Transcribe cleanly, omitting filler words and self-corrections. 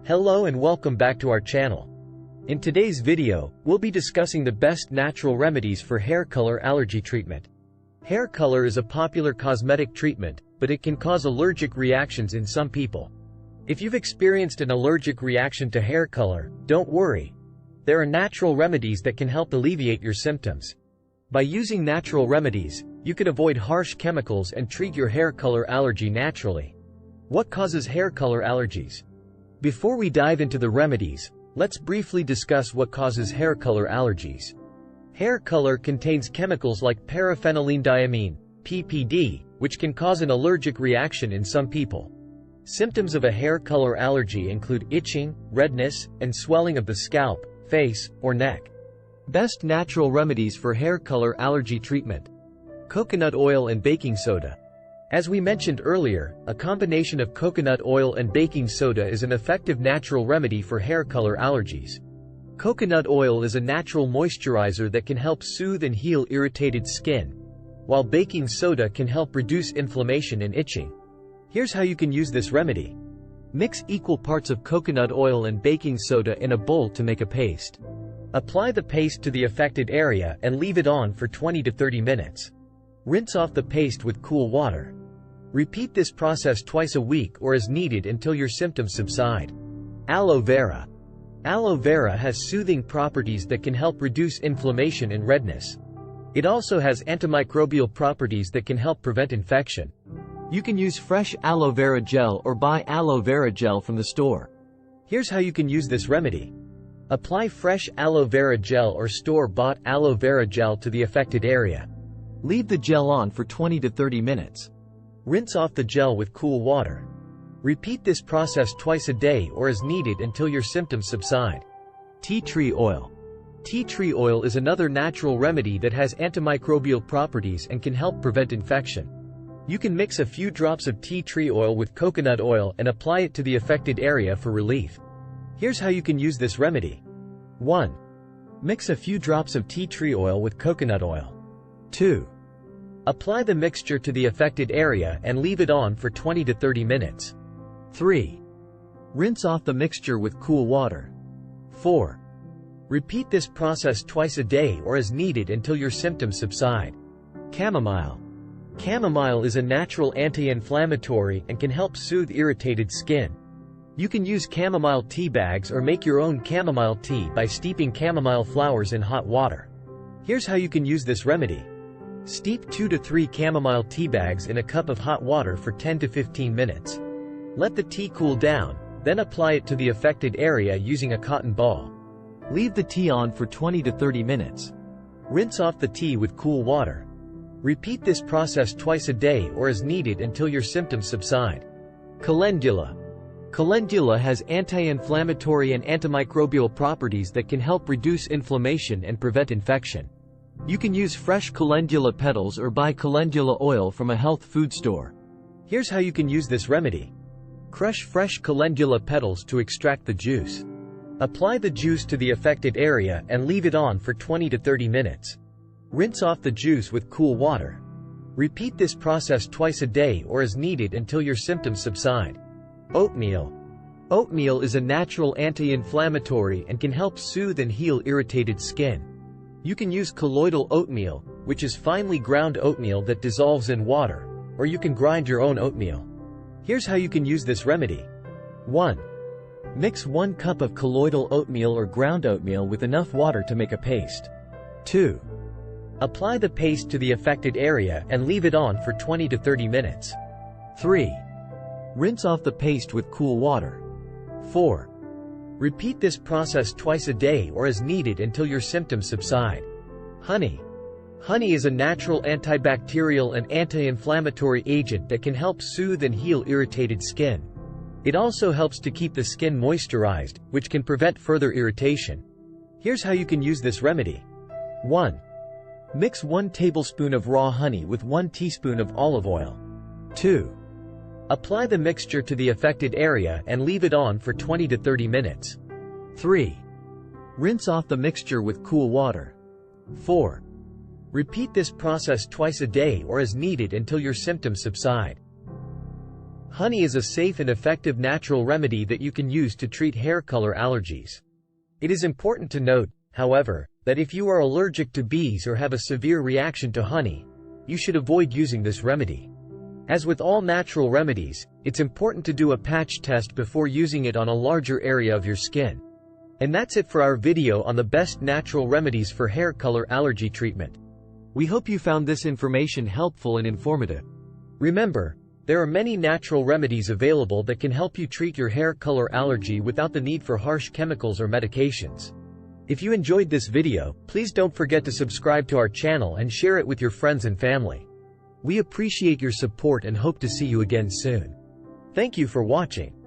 Hello and welcome back to our channel. In today's video, we'll be discussing the best natural remedies for hair color allergy treatment. Hair color is a popular cosmetic treatment, but it can cause allergic reactions in some people. If you've experienced an allergic reaction to hair color, don't worry. There are natural remedies that can help alleviate your symptoms. By using natural remedies, you can avoid harsh chemicals and treat your hair color allergy naturally. What causes hair color allergies? Before we dive into the remedies, let's briefly discuss what causes hair color allergies. Hair color contains chemicals like paraphenylenediamine, PPD, which can cause an allergic reaction in some people. Symptoms of a hair color allergy include itching, redness, and swelling of the scalp, face, or neck. Best natural remedies for hair color allergy treatment. Coconut oil and baking soda. As we mentioned earlier, a combination of coconut oil and baking soda is an effective natural remedy for hair color allergies. Coconut oil is a natural moisturizer that can help soothe and heal irritated skin, while baking soda can help reduce inflammation and itching. Here's how you can use this remedy. Mix equal parts of coconut oil and baking soda in a bowl to make a paste. Apply the paste to the affected area and leave it on for 20 to 30 minutes. Rinse off the paste with cool water. Repeat this process twice a week or as needed until your symptoms subside. Aloe vera. Aloe vera has soothing properties that can help reduce inflammation and redness. It also has antimicrobial properties that can help prevent infection. You can use fresh aloe vera gel or buy aloe vera gel from the store. Here's how you can use this remedy. Apply fresh aloe vera gel or store-bought aloe vera gel to the affected area. Leave the gel on for 20 to 30 minutes. Rinse off the gel with cool water. Repeat this process twice a day or as needed until your symptoms subside. Tea tree oil. Tea tree oil is another natural remedy that has antimicrobial properties and can help prevent infection. You can mix a few drops of tea tree oil with coconut oil and apply it to the affected area for relief. Here's how you can use this remedy. 1. Mix a few drops of tea tree oil with coconut oil. 2. Apply the mixture to the affected area and leave it on for 20 to 30 minutes. 3. Rinse off the mixture with cool water. 4. Repeat this process twice a day or as needed until your symptoms subside. Chamomile. Chamomile is a natural anti-inflammatory and can help soothe irritated skin. You can use chamomile tea bags or make your own chamomile tea by steeping chamomile flowers in hot water. Here's how you can use this remedy. Steep 2 to 3 chamomile tea bags in a cup of hot water for 10 to 15 minutes. Let the tea cool down, then apply it to the affected area using a cotton ball. Leave the tea on for 20 to 30 minutes. Rinse off the tea with cool water. Repeat this process twice a day or as needed until your symptoms subside. Calendula. Calendula has anti-inflammatory and antimicrobial properties that can help reduce inflammation and prevent infection. You can use fresh calendula petals or buy calendula oil from a health food store. Here's how you can use this remedy. Crush fresh calendula petals to extract the juice. Apply the juice to the affected area and leave it on for 20 to 30 minutes. Rinse off the juice with cool water. Repeat this process twice a day or as needed until your symptoms subside. Oatmeal. Oatmeal is a natural anti-inflammatory and can help soothe and heal irritated skin. You can use colloidal oatmeal, which is finely ground oatmeal that dissolves in water, or you can grind your own oatmeal. Here's how you can use this remedy. 1. Mix 1 cup of colloidal oatmeal or ground oatmeal with enough water to make a paste. 2. Apply the paste to the affected area and leave it on for 20 to 30 minutes. 3. Rinse off the paste with cool water. 4. Repeat this process twice a day or as needed until your symptoms subside. Honey. Honey is a natural antibacterial and anti-inflammatory agent that can help soothe and heal irritated skin. It also helps to keep the skin moisturized, which can prevent further irritation. Here's how you can use this remedy. 1. Mix 1 tablespoon of raw honey with 1 teaspoon of olive oil. 2. Apply the mixture to the affected area and leave it on for 20 to 30 minutes. 3. Rinse off the mixture with cool water. 4. Repeat this process twice a day or as needed until your symptoms subside. Honey is a safe and effective natural remedy that you can use to treat hair color allergies. It is important to note, however, that if you are allergic to bees or have a severe reaction to honey, you should avoid using this remedy. As with all natural remedies, it's important to do a patch test before using it on a larger area of your skin. And that's it for our video on the best natural remedies for hair color allergy treatment. We hope you found this information helpful and informative. Remember, there are many natural remedies available that can help you treat your hair color allergy without the need for harsh chemicals or medications. If you enjoyed this video, please don't forget to subscribe to our channel and share it with your friends and family. We appreciate your support and hope to see you again soon. Thank you for watching.